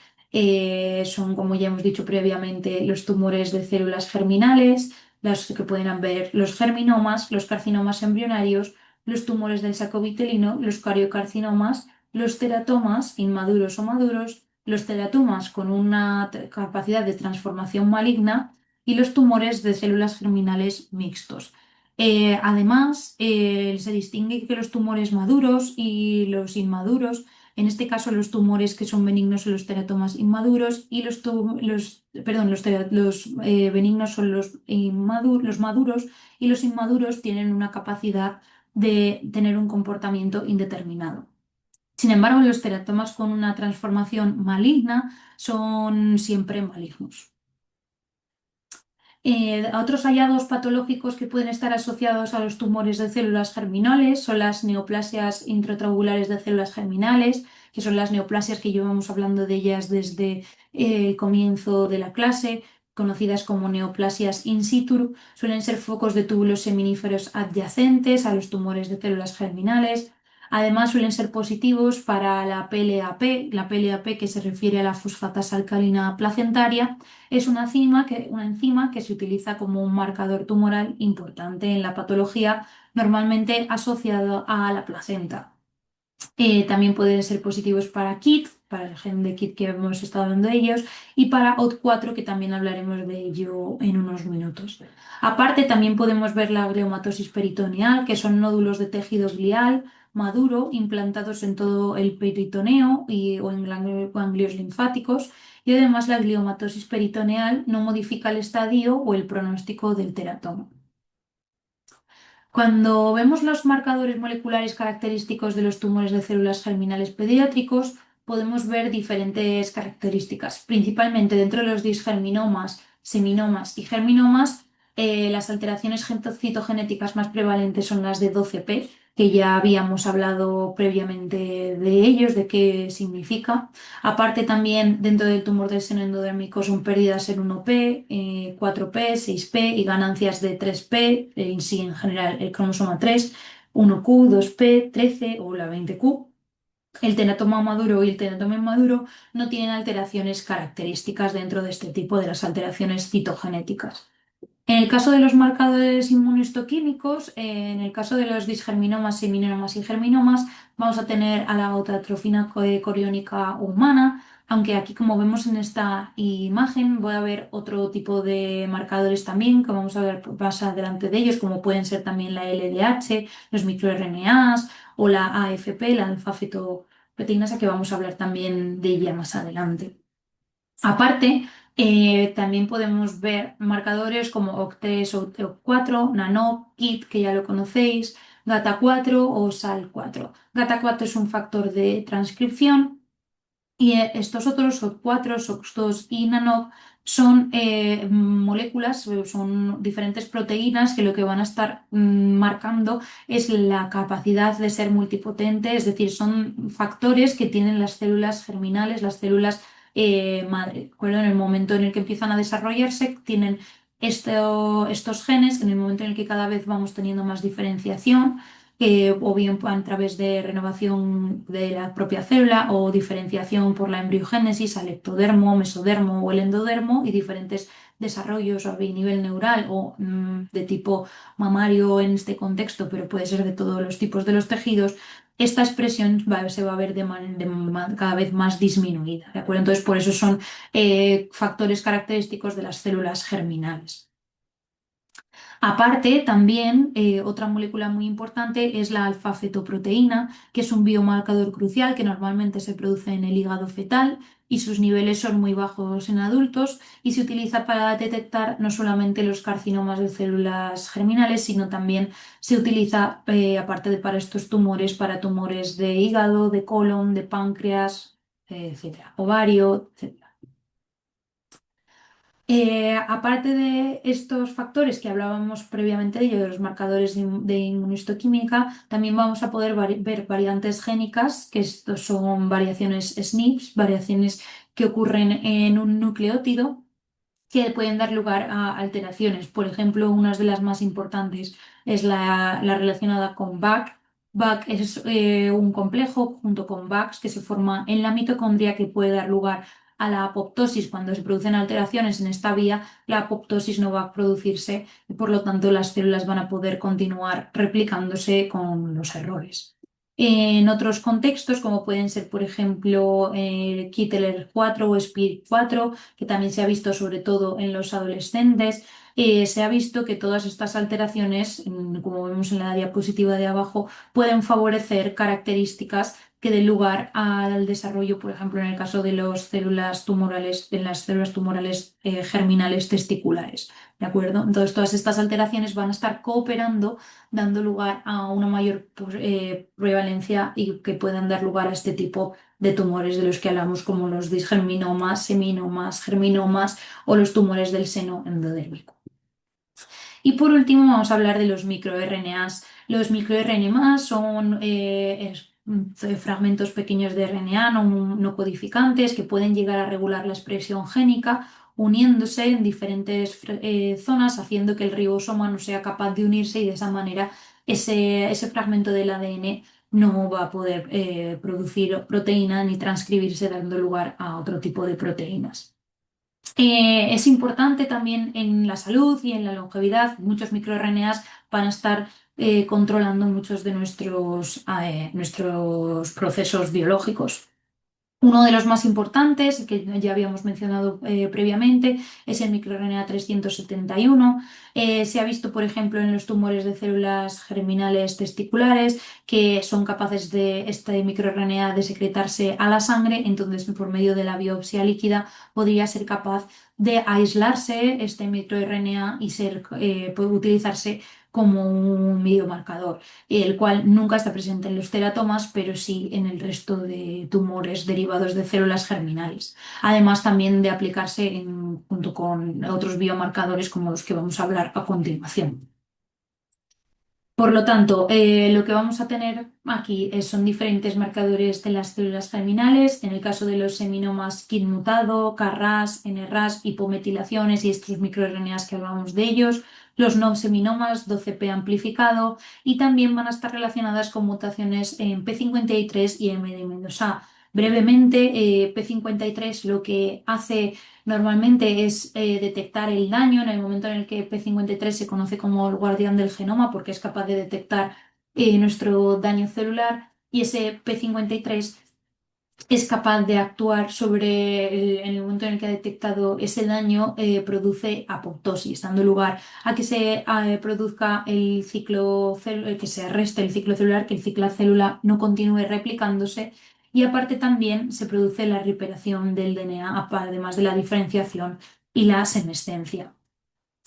son, como ya hemos dicho previamente, los tumores de células germinales, las que pueden haber los germinomas, los carcinomas embrionarios, los tumores del saco vitelino, los cariocarcinomas, los teratomas inmaduros o maduros, los teratomas con una capacidad de transformación maligna y los tumores de células germinales mixtos. Además, se distingue que los tumores maduros y los inmaduros, en este caso los tumores que son benignos son los teratomas inmaduros y los benignos son los maduros y los inmaduros tienen una capacidad de tener un comportamiento indeterminado. Sin embargo, los teratomas con una transformación maligna son siempre malignos. Otros hallazgos patológicos que pueden estar asociados a los tumores de células germinales son las neoplasias intratabulares de células germinales, que son las neoplasias que llevamos hablando de ellas desde el comienzo de la clase, conocidas como neoplasias in situ. Suelen ser focos de túbulos seminíferos adyacentes a los tumores de células germinales. Además, suelen ser positivos para la PLAP que se refiere a la fosfatasa alcalina placentaria es una enzima que se utiliza como un marcador tumoral importante en la patología, normalmente asociado a la placenta. También pueden ser positivos para KIT, para el gen de KIT que hemos estado hablando de ellos, y para OT4, que también hablaremos de ello en unos minutos. Aparte, también podemos ver la gliomatosis peritoneal, que son nódulos de tejido glial maduro implantados en todo el peritoneo o en ganglios linfáticos. Y además, la gliomatosis peritoneal no modifica el estadio o el pronóstico del teratoma. Cuando vemos los marcadores moleculares característicos de los tumores de células germinales pediátricos, podemos ver diferentes características. Principalmente dentro de los disgerminomas, seminomas y germinomas, las alteraciones citogenéticas más prevalentes son las de 12p, que ya habíamos hablado previamente de ellos, de qué significa. Aparte también dentro del tumor del seno endodérmico son pérdidas en 1p, 4p, 6p y ganancias de 3p, en sí en general el cromosoma 3, 1q, 2p, 13 o la 20q. El teratoma maduro y el teratoma inmaduro no tienen alteraciones características dentro de este tipo de las alteraciones citogenéticas. En el caso de los marcadores inmunohistoquímicos, en el caso de los disgerminomas, seminómas y germinomas, vamos a tener a la autotrofina coriónica humana, aunque aquí, como vemos en esta imagen, voy a ver otro tipo de marcadores también, que vamos a ver más adelante de ellos, como pueden ser también la LDH, los microRNAs o la AFP, la alfa-fetoproteinasa, que vamos a hablar también de ella más adelante. Aparte, también podemos ver marcadores como OCT3 o OCT4, NANOP, KIT, que ya lo conocéis, GATA4 o SAL4. GATA4 es un factor de transcripción y estos otros OCT4, SOX2 y NANOP son moléculas, son diferentes proteínas que lo que van a estar marcando es la capacidad de ser multipotente, es decir, son factores que tienen las células germinales, las células madre. ¿De acuerdo? En el momento en el que empiezan a desarrollarse, tienen estos genes, en el momento en el que cada vez vamos teniendo más diferenciación, o bien a través de renovación de la propia célula o diferenciación por la embriogénesis al ectodermo, mesodermo o el endodermo y diferentes desarrollos a nivel neural o de tipo mamario en este contexto, pero puede ser de todos los tipos de los tejidos, esta expresión se va a ver cada vez más disminuida, ¿de acuerdo? Entonces, por eso son factores característicos de las células germinales. Aparte, también otra molécula muy importante es la alfa-fetoproteína, que es un biomarcador crucial que normalmente se produce en el hígado fetal y sus niveles son muy bajos en adultos y se utiliza para detectar no solamente los carcinomas de células germinales, sino también se utiliza, aparte de para estos tumores, para tumores de hígado, de colon, de páncreas, etcétera, ovario, etcétera. Aparte de estos factores que hablábamos previamente de ello, de los marcadores de inmunohistoquímica, también vamos a poder ver variantes génicas, que estos son variaciones SNPs, variaciones que ocurren en un nucleótido que pueden dar lugar a alteraciones. Por ejemplo, una de las más importantes es la relacionada con BAC. BAC es un complejo junto con VAX que se forma en la mitocondria que puede dar lugar a la apoptosis. Cuando se producen alteraciones en esta vía, la apoptosis no va a producirse y por lo tanto las células van a poder continuar replicándose con los errores. En otros contextos, como pueden ser, por ejemplo, Kittler 4 o Spirit 4, que también se ha visto sobre todo en los adolescentes, se ha visto que todas estas alteraciones, como vemos en la diapositiva de abajo, pueden favorecer características que den lugar al desarrollo, por ejemplo, en el caso de las células tumorales, de las células tumorales germinales testiculares. ¿De acuerdo? Entonces, todas estas alteraciones van a estar cooperando, dando lugar a una mayor prevalencia y que puedan dar lugar a este tipo de tumores de los que hablamos, como los disgerminomas, seminomas, germinomas o los tumores del seno endodérmico. Y por último, vamos a hablar de los microRNAs. Los microRNAs son fragmentos pequeños de RNA no codificantes que pueden llegar a regular la expresión génica uniéndose en diferentes zonas, haciendo que el ribosoma no sea capaz de unirse y de esa manera ese fragmento del ADN no va a poder producir proteína ni transcribirse dando lugar a otro tipo de proteínas. Es importante también en la salud y en la longevidad. Muchos microRNAs van a estar controlando muchos de nuestros procesos biológicos. Uno de los más importantes, que ya habíamos mencionado previamente, es el microRNA 371. Se ha visto, por ejemplo, en los tumores de células germinales testiculares que son capaces de este microRNA de secretarse a la sangre, entonces por medio de la biopsia líquida podría ser capaz de aislarse este microRNA y puede utilizarse como un biomarcador el cual nunca está presente en los teratomas, pero sí en el resto de tumores derivados de células germinales. Además, también de aplicarse junto con otros biomarcadores como los que vamos a hablar a continuación. Por lo tanto, lo que vamos a tener aquí son diferentes marcadores de las células germinales. En el caso de los seminomas, KIT mutado, KRAS, NRAS, hipometilaciones y estos microRNAs que hablamos de ellos. Los no seminomas, 12p amplificado y también van a estar relacionadas con mutaciones en P53 y MDM2A. Brevemente, P53 lo que hace normalmente es detectar el daño en el momento en el que P53 se conoce como el guardián del genoma porque es capaz de detectar nuestro daño celular y ese P53 es capaz de actuar en el momento en el que ha detectado ese daño, produce apoptosis, dando lugar a que se produzca el ciclo, que se arreste el ciclo celular, que el ciclo célula no continúe replicándose y aparte también se produce la reiteración del DNA, además de la diferenciación y la senescencia.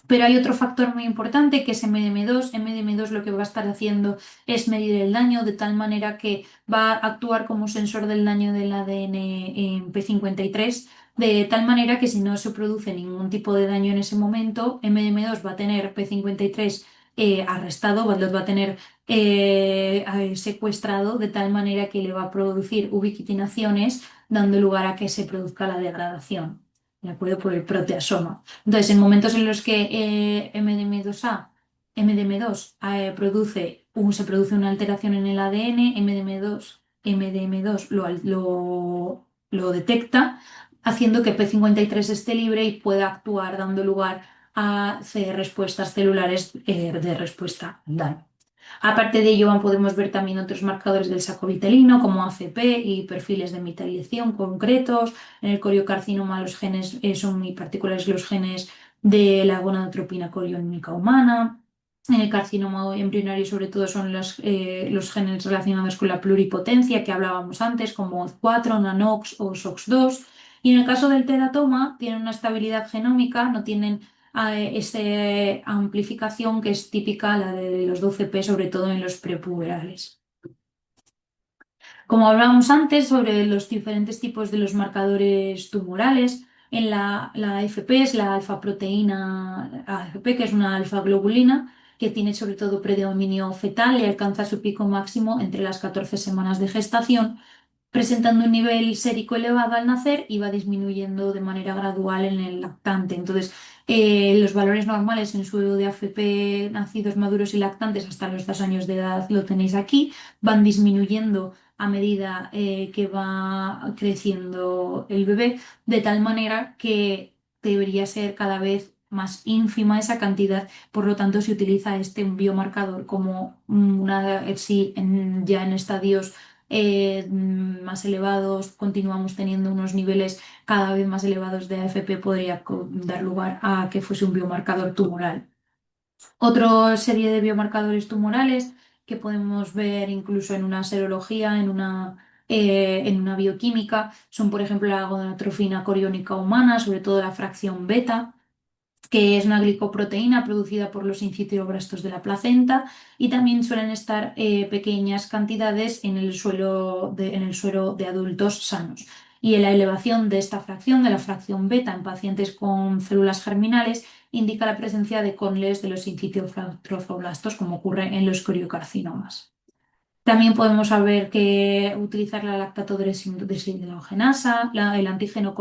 Pero hay otro factor muy importante que es MDM2. MDM2 lo que va a estar haciendo es medir el daño de tal manera que va a actuar como sensor del daño del ADN en P53, de tal manera que si no se produce ningún tipo de daño en ese momento, MDM2 va a tener P53 arrestado, lo va a tener secuestrado de tal manera que le va a producir ubiquitinaciones, dando lugar a que se produzca la degradación, ¿de acuerdo? Por el proteasoma. Entonces, en momentos en los que MDM2 se produce una alteración en el ADN, MDM2 lo detecta, haciendo que P53 esté libre y pueda actuar, dando lugar a respuestas celulares de respuesta al daño. Aparte de ello, podemos ver también otros marcadores del saco vitelino como ACP y perfiles de mitalización concretos. En el coriocarcinoma los genes son muy particulares los genes de la gonadotropina coriónica humana. En el carcinoma embrionario sobre todo son los genes relacionados con la pluripotencia que hablábamos antes como OZ4, NANOX o SOX2. Y en el caso del teratoma tienen una estabilidad genómica, no tienen esa amplificación que es típica, la de los 12p, sobre todo en los prepuberales. Como hablábamos antes sobre los diferentes tipos de los marcadores tumorales, en la AFP es la alfa-proteína AFP, que es una alfa-globulina, que tiene sobre todo predominio fetal y alcanza su pico máximo entre las 14 semanas de gestación, presentando un nivel sérico elevado al nacer y va disminuyendo de manera gradual en el lactante. Entonces, los valores normales en suelo de AFP nacidos maduros y lactantes hasta los 2 años de edad lo tenéis aquí, van disminuyendo a medida que va creciendo el bebé, de tal manera que debería ser cada vez más ínfima esa cantidad. Por lo tanto, se utiliza este biomarcador como si ya en estadios más elevados continuamos teniendo unos niveles cada vez más elevados de AFP, podría dar lugar a que fuese un biomarcador tumoral. Otra serie de biomarcadores tumorales que podemos ver incluso en una serología, en una bioquímica, son por ejemplo la gonadotrofina coriónica humana, sobre todo la fracción beta, que es una glicoproteína producida por los incitroblastos de la placenta, y también suelen estar pequeñas cantidades en el suero de adultos sanos. Y en la elevación de esta fracción, de la fracción beta en pacientes con células germinales, indica la presencia de conles de los incitroblastos, como ocurre en los coriocarcinomas. También podemos saber que utilizar la lactato deshidrogenasa, el antígeno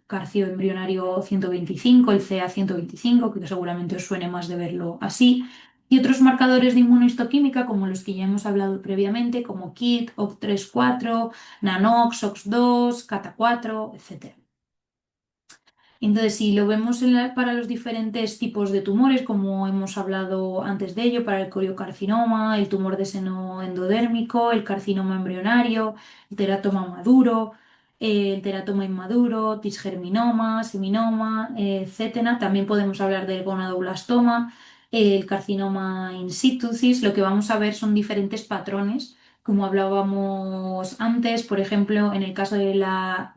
carcioembrionario 125, el CA125, que seguramente os suene más de verlo así, y otros marcadores de inmunohistoquímica como los que ya hemos hablado previamente, como KIT, OCT3-4, NANOX, OX2, CATA4, etc. Entonces, si lo vemos para los diferentes tipos de tumores, como hemos hablado antes de ello, para el coriocarcinoma, el tumor de seno endodérmico, el carcinoma embrionario, el teratoma maduro, el teratoma inmaduro, tisgerminoma, seminoma, etcétera. También podemos hablar del gonadoblastoma, el carcinoma in situ. Lo que vamos a ver son diferentes patrones como hablábamos antes, por ejemplo, en el caso de la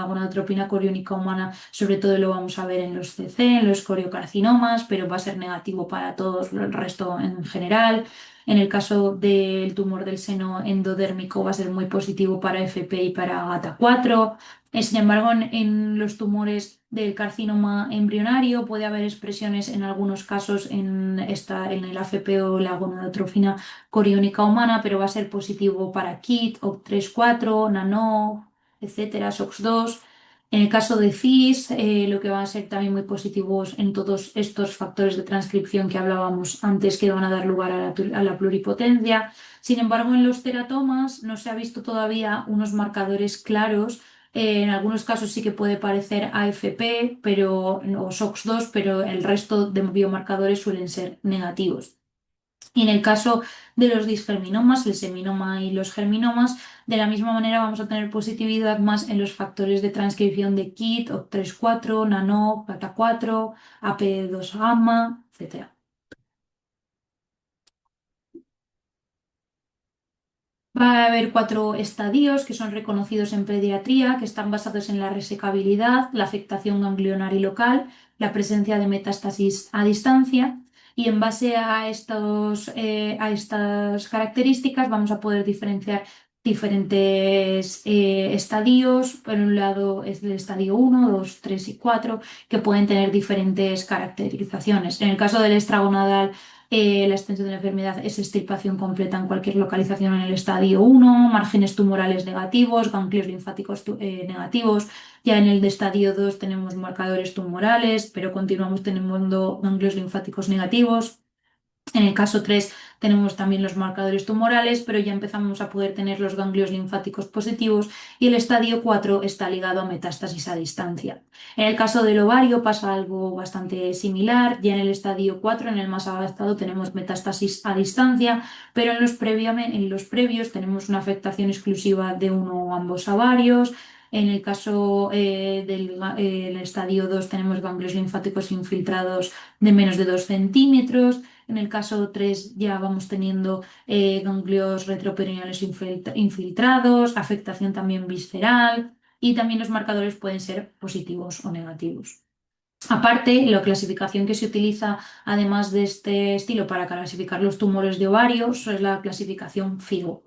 gonadotropina coriónica humana, sobre todo lo vamos a ver en los CC, en los coriocarcinomas, pero va a ser negativo para todos el resto en general. En el caso del tumor del seno endodérmico va a ser muy positivo para FP y para GATA4. Sin embargo, en los tumores del carcinoma embrionario puede haber expresiones en algunos casos en el AFP o la gonadotrofina coriónica humana, pero va a ser positivo para KIT, OCT3-4, NANO, etcétera, SOX2. En el caso de CIS, lo que va a ser también muy positivos en todos estos factores de transcripción que hablábamos antes, que van a dar lugar a la pluripotencia. Sin embargo, en los teratomas no se ha visto todavía unos marcadores claros. En algunos casos sí que puede parecer AFP o SOX2, pero el resto de biomarcadores suelen ser negativos. Y en el caso de los disgerminomas, el seminoma y los germinomas, de la misma manera vamos a tener positividad más en los factores de transcripción de KIT, OCT3-4, NANO, CATA4, AP2 gamma, etc. Va a haber cuatro estadios que son reconocidos en pediatría, que están basados en la resecabilidad, la afectación ganglionar y local, la presencia de metástasis a distancia, y en base a estas características vamos a poder diferenciar diferentes estadios. Por un lado es el estadio 1, 2, 3 y 4, que pueden tener diferentes caracterizaciones. En el caso del extragonadal, la extensión de la enfermedad es extirpación completa en cualquier localización en el estadio 1, márgenes tumorales negativos, ganglios linfáticos negativos. Ya en el de estadio 2 tenemos marcadores tumorales, pero continuamos teniendo ganglios linfáticos negativos. En el caso 3 tenemos también los marcadores tumorales, pero ya empezamos a poder tener los ganglios linfáticos positivos, y el estadio 4 está ligado a metástasis a distancia. En el caso del ovario pasa algo bastante similar. Ya en el estadio 4, en el más avanzado, tenemos metástasis a distancia, pero en los previos tenemos una afectación exclusiva de uno o ambos ovarios. En el caso del estadio 2 tenemos ganglios linfáticos infiltrados de menos de 2 centímetros. En el caso 3 ya vamos teniendo ganglios retroperineales infiltrados, afectación también visceral, y también los marcadores pueden ser positivos o negativos. Aparte, la clasificación que se utiliza además de este estilo para clasificar los tumores de ovarios es la clasificación FIGO.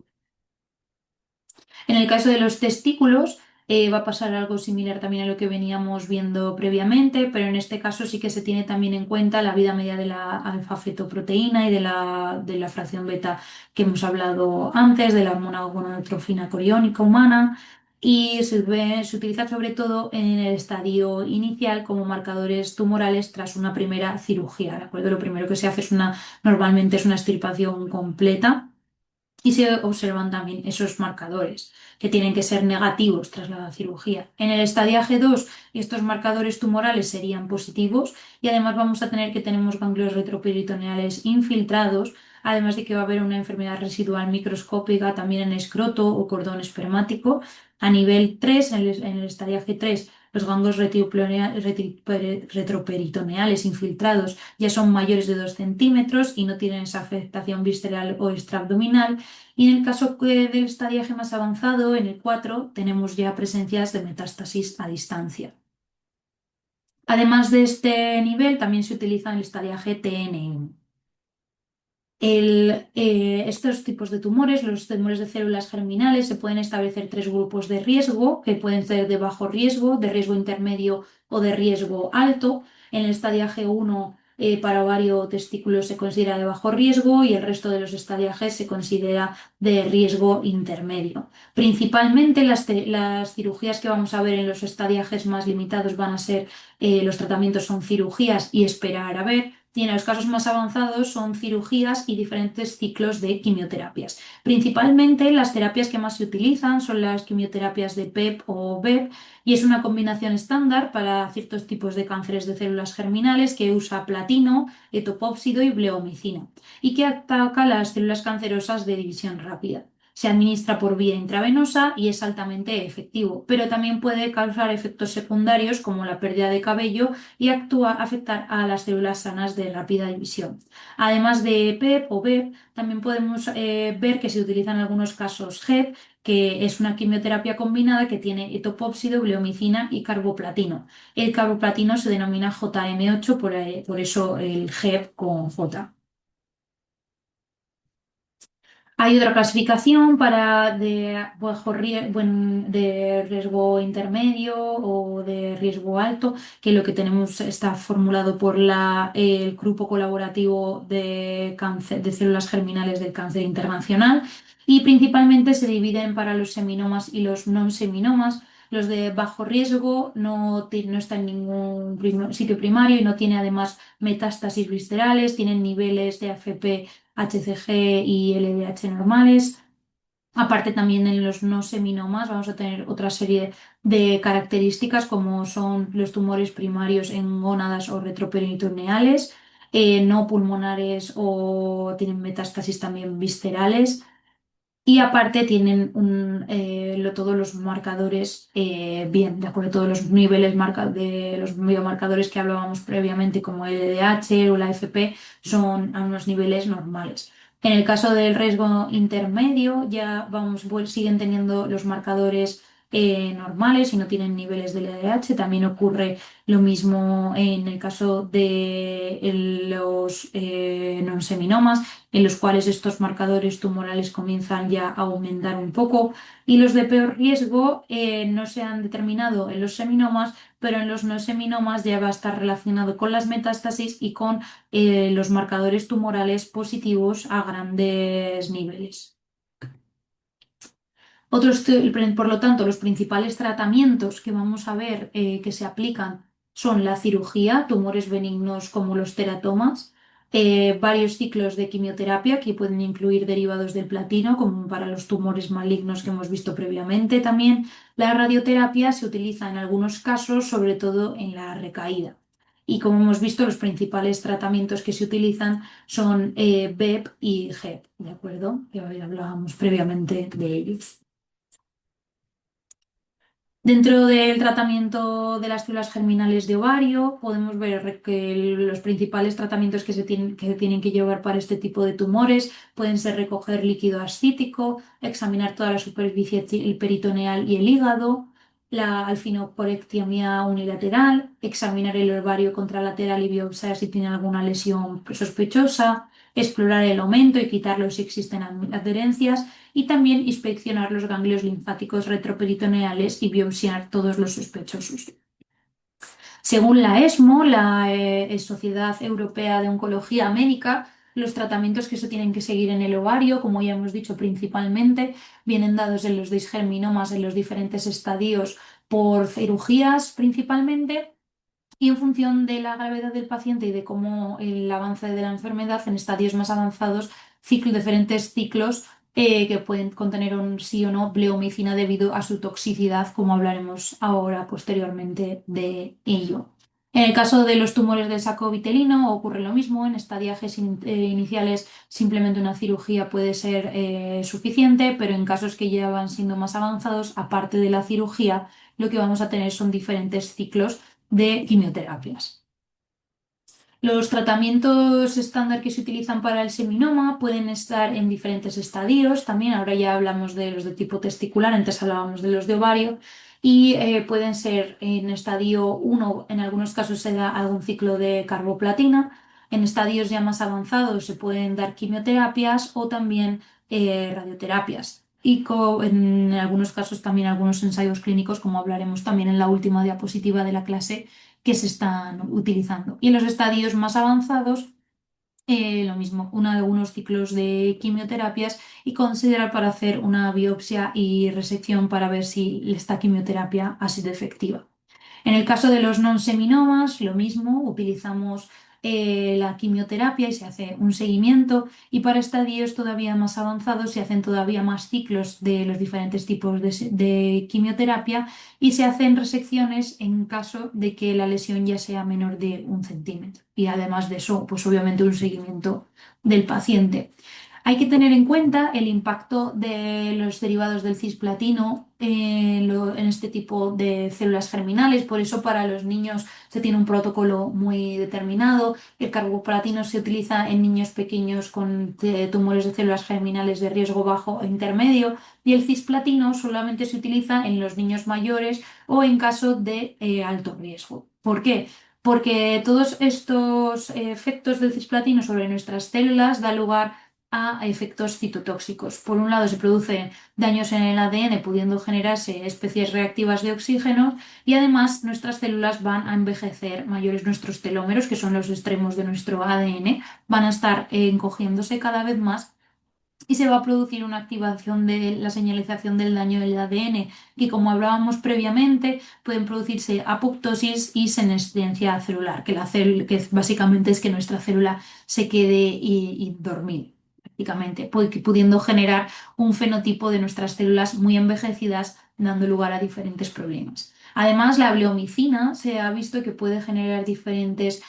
En el caso de los testículos, va a pasar algo similar también a lo que veníamos viendo previamente, pero en este caso sí que se tiene también en cuenta la vida media de la alfa-fetoproteína y de la fracción beta que hemos hablado antes, de la monogonadotrofina coriónica humana, y se utiliza sobre todo en el estadio inicial como marcadores tumorales tras una primera cirugía, ¿de acuerdo? Lo primero que se hace normalmente es una extirpación completa, y se observan también esos marcadores que tienen que ser negativos tras la cirugía. En el estadiaje 2 estos marcadores tumorales serían positivos y además vamos a tener que tenemos ganglios retroperitoneales infiltrados, además de que va a haber una enfermedad residual microscópica también en escroto o cordón espermático. A nivel 3, en el estadiaje 3, los ganglios retroperitoneales infiltrados ya son mayores de 2 centímetros y no tienen esa afectación visceral o extraabdominal. Y en el caso del estadiaje más avanzado, en el 4, tenemos ya presencias de metástasis a distancia. Además de este nivel, también se utiliza el estadiaje TN1. Estos tipos de tumores, los tumores de células germinales, se pueden establecer tres grupos de riesgo, que pueden ser de bajo riesgo, de riesgo intermedio o de riesgo alto. En el estadiaje 1, para ovario o testículo se considera de bajo riesgo y el resto de los estadiajes se considera de riesgo intermedio. Principalmente las cirugías que vamos a ver en los estadiajes más limitados van a ser, los tratamientos son cirugías y esperar a ver. Y en los casos más avanzados son cirugías y diferentes ciclos de quimioterapias. Principalmente las terapias que más se utilizan son las quimioterapias de PEP o BEP y es una combinación estándar para ciertos tipos de cánceres de células germinales que usa platino, etopópsido y bleomicina y que ataca las células cancerosas de división rápida. Se administra por vía intravenosa y es altamente efectivo, pero también puede causar efectos secundarios como la pérdida de cabello y afectar a las células sanas de rápida división. Además de PEP o BEP, también podemos ver que se utiliza en algunos casos GEP, que es una quimioterapia combinada que tiene etopópsido, bleomicina y carboplatino. El carboplatino se denomina JM8, por eso el GEP con J. Hay otra clasificación para de riesgo intermedio o de riesgo alto, que lo que tenemos está formulado por el Grupo Colaborativo de Células Germinales del Cáncer Internacional y principalmente se dividen para los seminomas y los non seminomas. Los de bajo riesgo no están en ningún sitio primario y no tiene además metástasis viscerales, tienen niveles de AFP, HCG y LDH normales. Aparte también en los no seminomas vamos a tener otra serie de características como son los tumores primarios en gónadas o retroperitoneales, no pulmonares o tienen metástasis también viscerales. Y aparte tienen todos los marcadores bien, de acuerdo, todos los niveles de los biomarcadores que hablábamos previamente, como el LDH o la AFP, son a unos niveles normales. En el caso del riesgo intermedio, ya siguen teniendo los marcadores normales y no tienen niveles de LDH. También ocurre lo mismo en el caso de los non-seminomas en los cuales estos marcadores tumorales comienzan ya a aumentar un poco y los de peor riesgo no se han determinado en los seminomas, pero en los no seminomas ya va a estar relacionado con las metástasis y con los marcadores tumorales positivos a grandes niveles. Por lo tanto, los principales tratamientos que vamos a ver que se aplican son la cirugía, tumores benignos como los teratomas, varios ciclos de quimioterapia que pueden incluir derivados del platino, como para los tumores malignos que hemos visto previamente. También la radioterapia se utiliza en algunos casos, sobre todo en la recaída. Y como hemos visto, los principales tratamientos que se utilizan son BEP y GEP, ¿de acuerdo? Que hoy hablábamos previamente de ellos. Dentro del tratamiento de las células germinales de ovario, podemos ver que los principales tratamientos que se tienen que llevar para este tipo de tumores pueden ser recoger líquido ascítico, examinar toda la superficie peritoneal y el hígado, la alfinocorectomía unilateral, examinar el ovario contralateral y biopsiar si tiene alguna lesión sospechosa, explorar el aumento y quitarlo si existen adherencias y también inspeccionar los ganglios linfáticos retroperitoneales y biopsiar todos los sospechosos. Según la ESMO, la Sociedad Europea de Oncología Médica, los tratamientos que se tienen que seguir en el ovario, como ya hemos dicho principalmente, vienen dados en los disgerminomas en los diferentes estadios por cirugías principalmente y en función de la gravedad del paciente y de cómo el avance de la enfermedad en estadios más avanzados, diferentes ciclos que pueden contener un sí o no bleomicina debido a su toxicidad, como hablaremos ahora posteriormente de ello. En el caso de los tumores del saco vitelino ocurre lo mismo. En estadiajes iniciales simplemente una cirugía puede ser suficiente, pero en casos que ya van siendo más avanzados, aparte de la cirugía, lo que vamos a tener son diferentes ciclos de quimioterapias. Los tratamientos estándar que se utilizan para el seminoma pueden estar en diferentes estadios. También ahora ya hablamos de los de tipo testicular, antes hablábamos de los de ovario. Y pueden ser en estadio uno, en algunos casos se da algún ciclo de carboplatina. En estadios ya más avanzados se pueden dar quimioterapias o también radioterapias. Y en algunos casos también algunos ensayos clínicos, como hablaremos también en la última diapositiva de la clase, que se están utilizando. Y en los estadios más avanzados, lo mismo, algunos ciclos de quimioterapias y considerar para hacer una biopsia y resección para ver si esta quimioterapia ha sido efectiva. En el caso de los non-seminomas, lo mismo, utilizamos la quimioterapia y se hace un seguimiento y para estadios todavía más avanzados se hacen todavía más ciclos de los diferentes tipos de quimioterapia y se hacen resecciones en caso de que la lesión ya sea menor de 1 centímetro. Y además de eso, pues obviamente un seguimiento del paciente. Hay que tener en cuenta el impacto de los derivados del cisplatino en este tipo de células germinales, por eso para los niños se tiene un protocolo muy determinado. El carboplatino se utiliza en niños pequeños con tumores de células germinales de riesgo bajo o intermedio y el cisplatino solamente se utiliza en los niños mayores o en caso de alto riesgo. ¿Por qué? Porque todos estos efectos del cisplatino sobre nuestras células da lugar a efectos citotóxicos. Por un lado, se producen daños en el ADN, pudiendo generarse especies reactivas de oxígeno, y además nuestras células van a envejecer mayores. Nuestros telómeros, que son los extremos de nuestro ADN, van a estar encogiéndose cada vez más y se va a producir una activación de la señalización del daño del ADN, que como hablábamos previamente, pueden producirse apoptosis y senescencia celular, que básicamente es que nuestra célula se quede y dormir, prácticamente, pudiendo generar un fenotipo de nuestras células muy envejecidas, dando lugar a diferentes problemas. Además, la bleomicina se ha visto que puede generar diferentes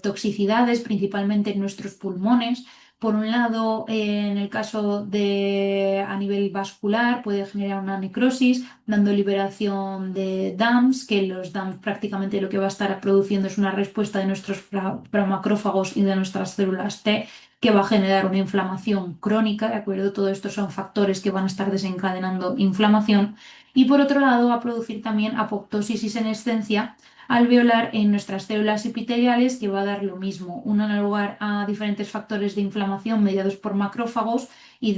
toxicidades, principalmente en nuestros pulmones. Por un lado, en el caso de a nivel vascular, puede generar una necrosis, dando liberación de DAMPs, que los DAMPs prácticamente lo que va a estar produciendo es una respuesta de nuestros macrófagos y de nuestras células T, que va a generar una inflamación crónica, ¿de acuerdo? Todo esto son factores que van a estar desencadenando inflamación. Y por otro lado, va a producir también apoptosis y senescencia alveolar en nuestras células epiteliales, que va a dar lo mismo, uno da lugar a diferentes factores de inflamación mediados por macrófagos y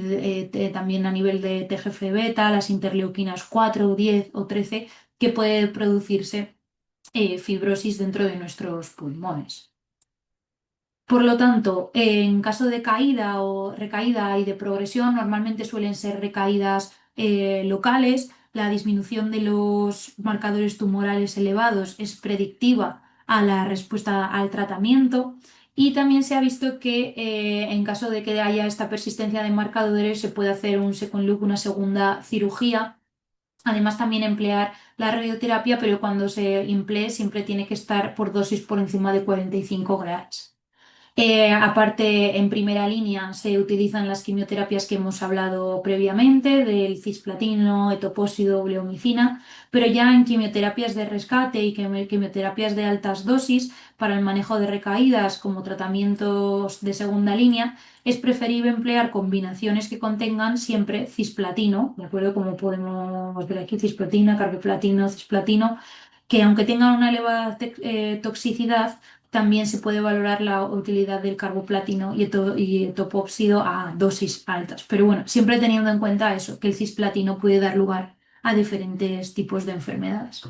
también a nivel de TGF-beta, las interleuquinas 4, 10 o 13, que puede producirse fibrosis dentro de nuestros pulmones. Por lo tanto, en caso de caída o recaída y de progresión, normalmente suelen ser recaídas locales. La disminución de los marcadores tumorales elevados es predictiva a la respuesta al tratamiento. Y también se ha visto que en caso de que haya esta persistencia de marcadores, se puede hacer un second look, una segunda cirugía. Además, también emplear la radioterapia, pero cuando se emplee siempre tiene que estar por dosis por encima de 45 grados. Aparte, en primera línea se utilizan las quimioterapias que hemos hablado previamente, del cisplatino, etopósido, bleomicina, pero ya en quimioterapias de rescate y quimioterapias de altas dosis para el manejo de recaídas como tratamientos de segunda línea, es preferible emplear combinaciones que contengan siempre cisplatino, ¿de acuerdo? Como podemos ver aquí, cisplatina, carboplatino, cisplatino, que aunque tengan una elevada toxicidad, también se puede valorar la utilidad del carboplatino y el topóxido a dosis altas. Pero bueno, siempre teniendo en cuenta eso, que el cisplatino puede dar lugar a diferentes tipos de enfermedades.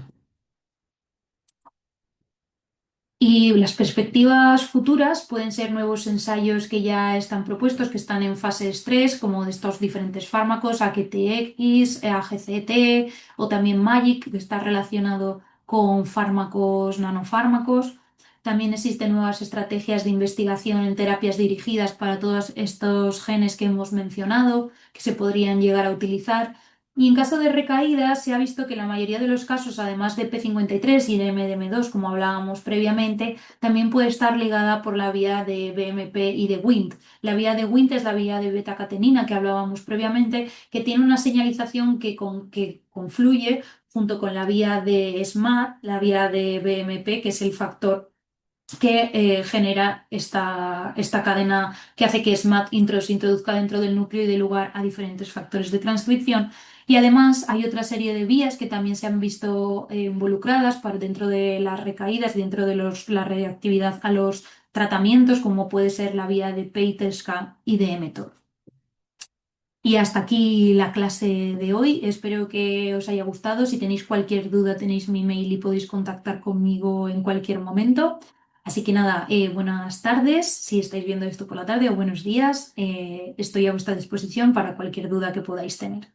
Y las perspectivas futuras pueden ser nuevos ensayos que ya están propuestos, que están en fases 3, como de estos diferentes fármacos, AKTX, AGCT o también MAGIC, que está relacionado con fármacos, nanofármacos. También existen nuevas estrategias de investigación en terapias dirigidas para todos estos genes que hemos mencionado, que se podrían llegar a utilizar. Y en caso de recaídas, se ha visto que la mayoría de los casos, además de P53 y de MDM2, como hablábamos previamente, también puede estar ligada por la vía de BMP y de Wnt. La vía de Wnt es la vía de beta-catenina que hablábamos previamente, que tiene una señalización que confluye junto con la vía de SMAD, la vía de BMP, que es el factor que genera esta cadena que hace que SMAD se introduzca dentro del núcleo y dé lugar a diferentes factores de transcripción. Y además hay otra serie de vías que también se han visto involucradas para dentro de las recaídas, dentro de la reactividad a los tratamientos, como puede ser la vía de PEITESCA y de mTOR. Y hasta aquí la clase de hoy. Espero que os haya gustado. Si tenéis cualquier duda, tenéis mi mail y podéis contactar conmigo en cualquier momento. Así que nada, buenas tardes si estáis viendo esto por la tarde o buenos días. Estoy a vuestra disposición para cualquier duda que podáis tener.